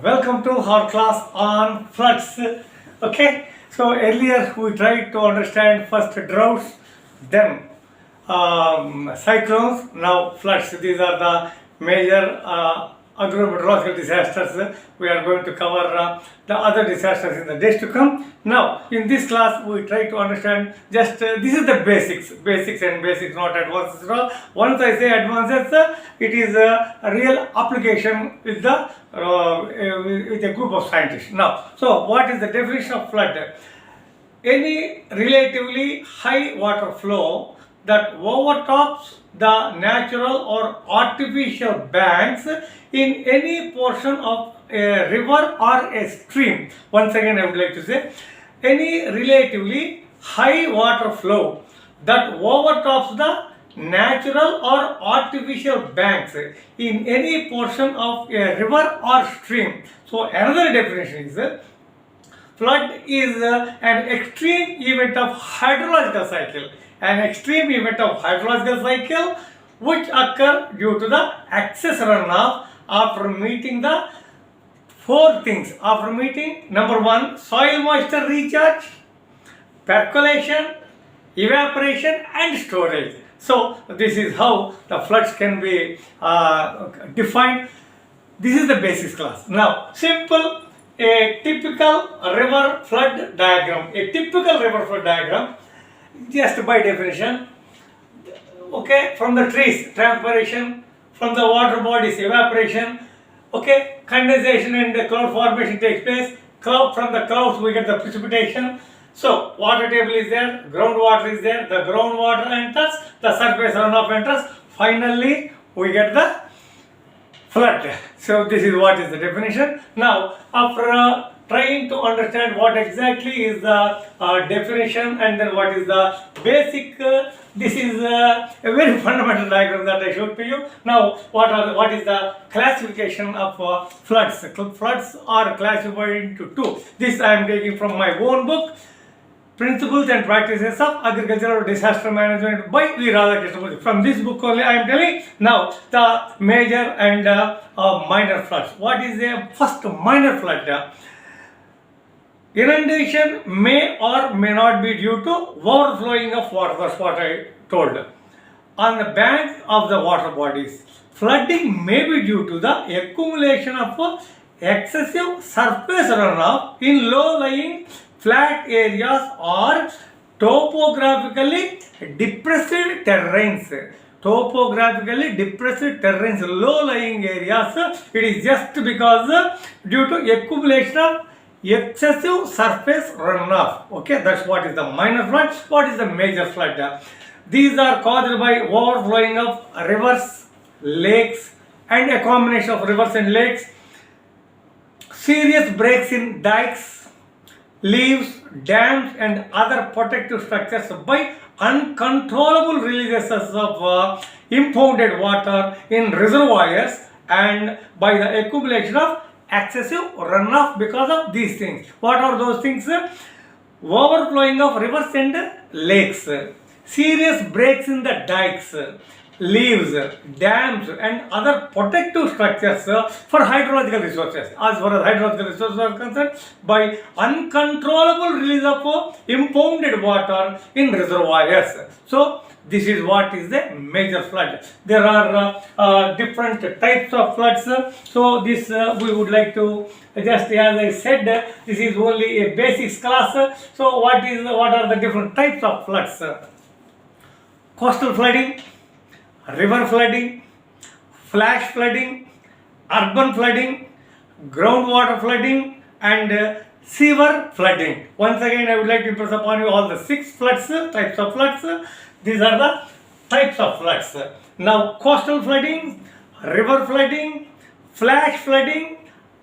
Welcome to our class on floods. Okay, so earlier we tried to understand first droughts, then cyclones, now floods. These are the major agrometeorological disasters. We are going to cover the other disasters in the days to come. Now, in this class, we try to understand just this is the basics, not advances at all. Once I say advances, it is a real application with the with a group of scientists. Now, so what is the definition of flood? Any relatively high water flow that overtops the natural or artificial banks in any portion of a river or a stream. Once again, I would like to say any relatively high water flow that overtops the natural or artificial banks in any portion of a river or stream. So another definition is flood is an extreme event of hydrological cycle. An extreme event of hydrological cycle which occur due to the excess runoff after meeting the four things. After meeting number one, soil moisture recharge, percolation, evaporation and storage. So this is how the floods can be defined. This is the basics class. Now simple, a typical river flood diagram. A typical river flood diagram, just by definition, okay, from the trees transpiration, from the water bodies evaporation, okay, condensation and cloud formation takes place. From the clouds we get the precipitation. So water table is there, groundwater is there, the groundwater enters, the surface runoff enters, finally we get the flood. So this is what is the definition. Now after trying to understand what exactly is the definition and then what is the basic, this is a very fundamental diagram that I showed to you. Now what is the classification of floods? Floods are classified into two. This I am taking from my own book, Principles and Practices of Agricultural Disaster Management by V. Radhakrishna. From this book only I am telling now the major and minor floods. What is the first minor flood? Inundation may or may not be due to overflowing of water. That's what I told. On the banks of the water bodies, flooding may be due to the accumulation of excessive surface runoff in low-lying flat areas or topographically depressed terrains. Topographically depressed terrains, low-lying areas, it is just because due to accumulation of excessive surface runoff. Okay, that's what is the minor flood. What is the major flood? These are caused by overflowing of rivers, lakes, and a combination of rivers and lakes, serious breaks in dikes, levees, dams, and other protective structures by uncontrollable releases of impounded water in reservoirs and by the accumulation of excessive runoff because of these things. What are those things? Overflowing of rivers and lakes, serious breaks in the dikes, levees, dams and other protective structures for hydrological resources. As far as hydrological resources are concerned, by uncontrollable release of impounded water in reservoirs. So this is what is the major flood. There are different types of floods. So this we would like to just, as I said, this is only a basics class. So what are the different types of floods? Coastal flooding, river flooding, flash flooding, urban flooding, groundwater flooding and sewer flooding. Once again I would like to impress upon you all the 6 floods, types of floods. These are the types of floods. Now coastal flooding, river flooding, flash flooding,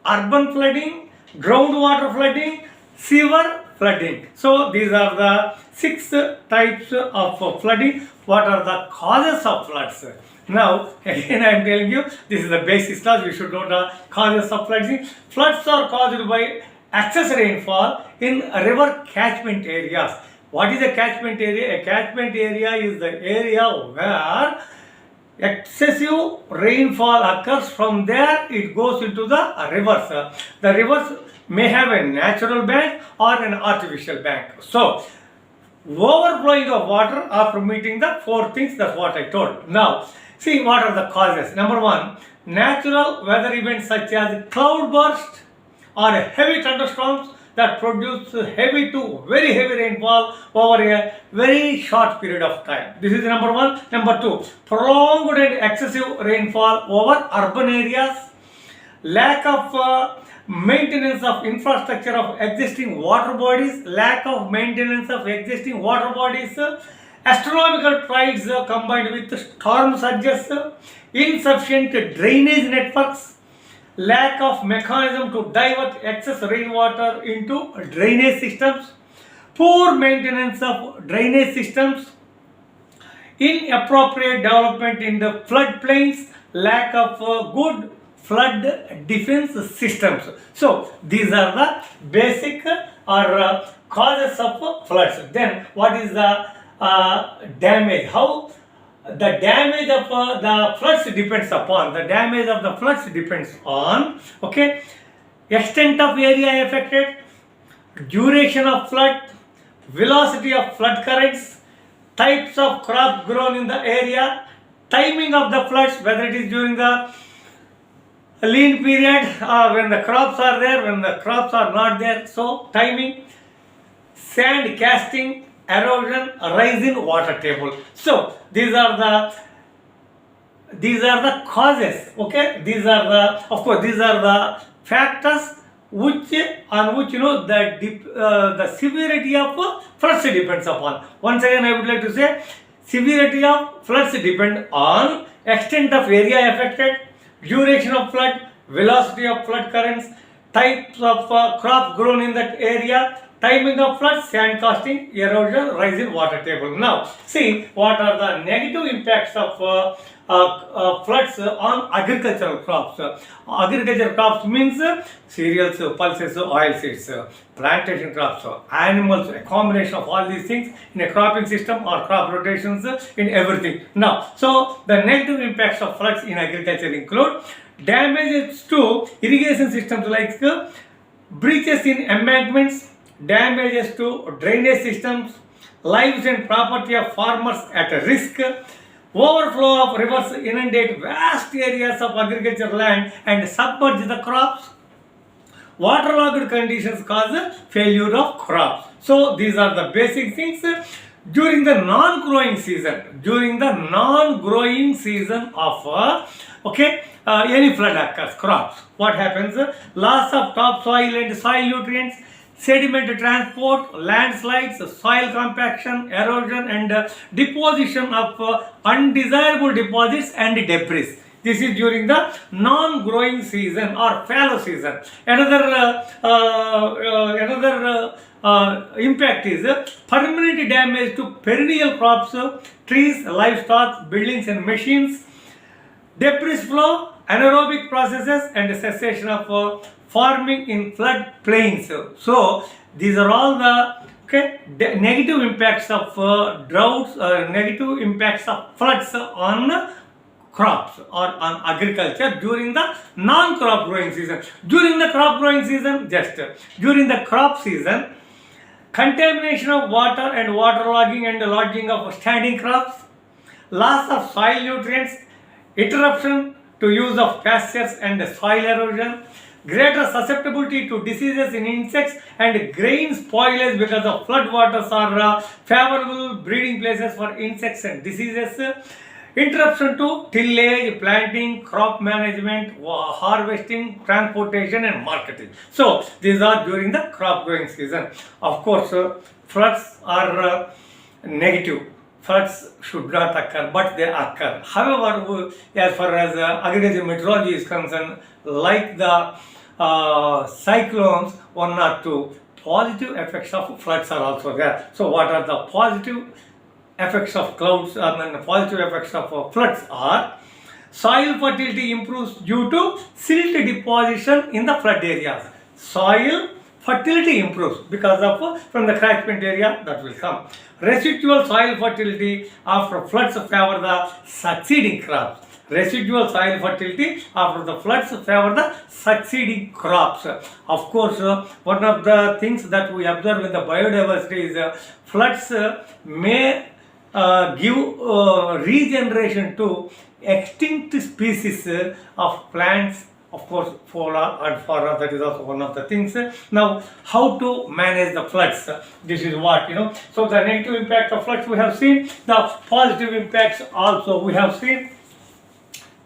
urban flooding, groundwater flooding, sewer flooding. So these are the 6 types of flooding. What are the causes of floods? Now again I am telling you, this is the basic class. You should know the causes of floods. Floods are caused by excess rainfall in river catchment areas. What is a catchment area? A catchment area is the area where excessive rainfall occurs. From there it goes into the rivers. The rivers may have a natural bank or an artificial bank. So overflowing of water after meeting the four things, that's what I told. Now see what are the causes. Number one, natural weather events such as cloudburst or heavy thunderstorms that produce heavy to very heavy rainfall over a very short period of time. This is number one. Number two, prolonged and excessive rainfall over urban areas, lack of maintenance of infrastructure of existing water bodies, lack of maintenance of existing water bodies, astronomical tides combined with storm surges, insufficient drainage networks, lack of mechanism to divert excess rainwater into drainage systems, poor maintenance of drainage systems, inappropriate development in the floodplains, lack of good flood defense systems. So these are the basic or causes of floods. Then what is the damage? How the damage of the floods depends upon okay, extent of area affected, duration of flood, velocity of flood currents, types of crops grown in the area, timing of the floods, whether it is during the lean period when the crops are there, when the crops are not there. So timing, sand casting, erosion, rise in water table. So these are the causes. Okay, these are the factors which on which the severity of floods depends upon. Once again I would like to say, severity of floods depend on extent of area affected, duration of flood, velocity of flood currents, types of crops grown in that area, timing of floods, sand casting, erosion, rise in water table. Now, see what are the negative impacts of floods on agricultural crops. Agricultural crops means cereals, pulses, oil seeds, plantation crops, animals, a combination of all these things in a cropping system or crop rotations in everything. Now, so the negative impacts of floods in agriculture include damages to irrigation systems like breaches in embankments, damages to drainage systems, lives and property of farmers at risk, overflow of rivers inundate vast areas of agricultural land and submerge the crops, waterlogged conditions cause failure of crops. So these are the basic things. During the non-growing season of any flood occurs, crops, what happens? Loss of topsoil and soil nutrients, sediment transport, landslides, soil compaction, erosion and deposition of undesirable deposits and debris. This is during the non-growing season or fallow season. Another impact is permanent damage to perennial crops, trees, livestock, buildings and machines, debris flow, anaerobic processes and cessation of farming in flood plains. So these are all the negative impacts of droughts, negative impacts of floods on crops or on agriculture during the non-crop growing season. During the crop growing season, during the crop season, contamination of water and waterlogging and lodging of standing crops, loss of soil nutrients, interruption to use of pastures and soil erosion, greater susceptibility to diseases in insects and grain spoilage because of floodwaters are favorable breeding places for insects and diseases, interruption to tillage, planting, crop management, harvesting, transportation and marketing. So these are during the crop growing season. Of course, floods are negative. Floods should not occur, but they occur. However, as far as agricultural meteorology is concerned, like the cyclones, one or two positive effects of floods are also there. So what are the positive effects of clouds and the positive effects of floods are: soil fertility improves due to silt deposition in the flood areas. Soil fertility improves because of from the catchment area that will come. Residual soil fertility after floods favor the succeeding crops. Residual soil fertility after the floods favor the succeeding crops. Of course, one of the things that we observe in the biodiversity is floods may give regeneration to extinct species of plants, of course flora and fauna. That is also one of the things. Now, how to manage the floods? This is what, so the negative impact of floods we have seen, the positive impacts also we have seen.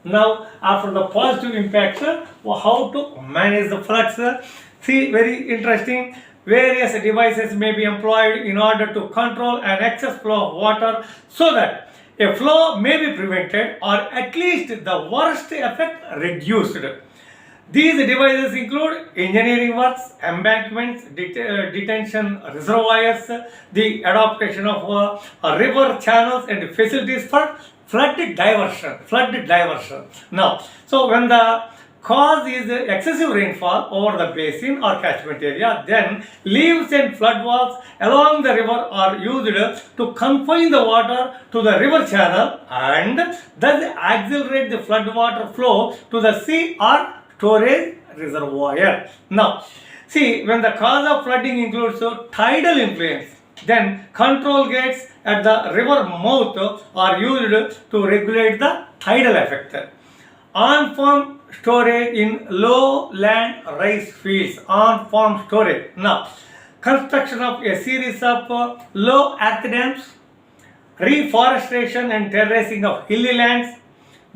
Now, after the positive impacts, how to manage the floods? See, very interesting. Various devices may be employed in order to control an excess flow of water so that a flow may be prevented or at least the worst effect reduced. These devices include engineering works, embankments, detention reservoirs, the adaptation of river channels and facilities for flood diversion. Now, so when the cause is excessive rainfall over the basin or catchment area, then levees and flood walls along the river are used to confine the water to the river channel and thus accelerate the flood water flow to the sea or storage reservoir. Now, see, when the cause of flooding includes tidal influence, then control gates at the river mouth are used to regulate the tidal effect. On-farm storage in low-land rice fields. On-farm storage. Now, construction of a series of low earth dams, reforestation and terracing of hilly lands,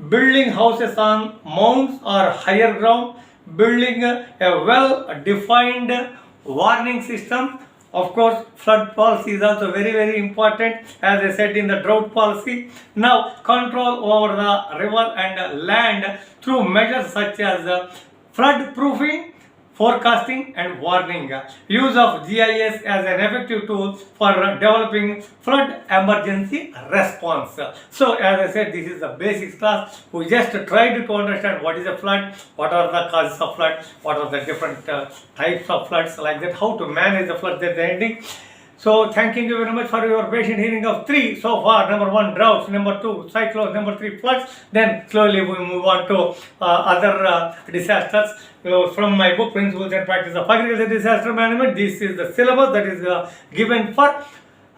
building houses on mounds or higher ground, building a well-defined warning system. Of course, flood policy is also very, very important, as I said in the drought policy. Now, control over the river and land through measures such as flood proofing, forecasting and warning. Use of GIS as an effective tool for developing flood emergency response. So, as I said, this is the basics class. We just tried to understand what is a flood, what are the causes of flood, what are the different types of floods, like that, how to manage the floods at the ending. So, thanking you very much for your patient hearing of 3 so far. Number 1, droughts. Number 2, cyclones. Number 3, floods. Then slowly we move on to other disasters. From my book, Principles and Practice of Agriculture Disaster Management, this is the syllabus that is given for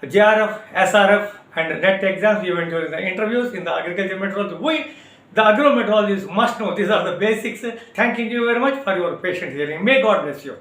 JRF, SRF and NET exams, even during the interviews in the agriculture meteorology. The agrometeorologists must know. These are the basics. Thanking you very much for your patient hearing. May God bless you.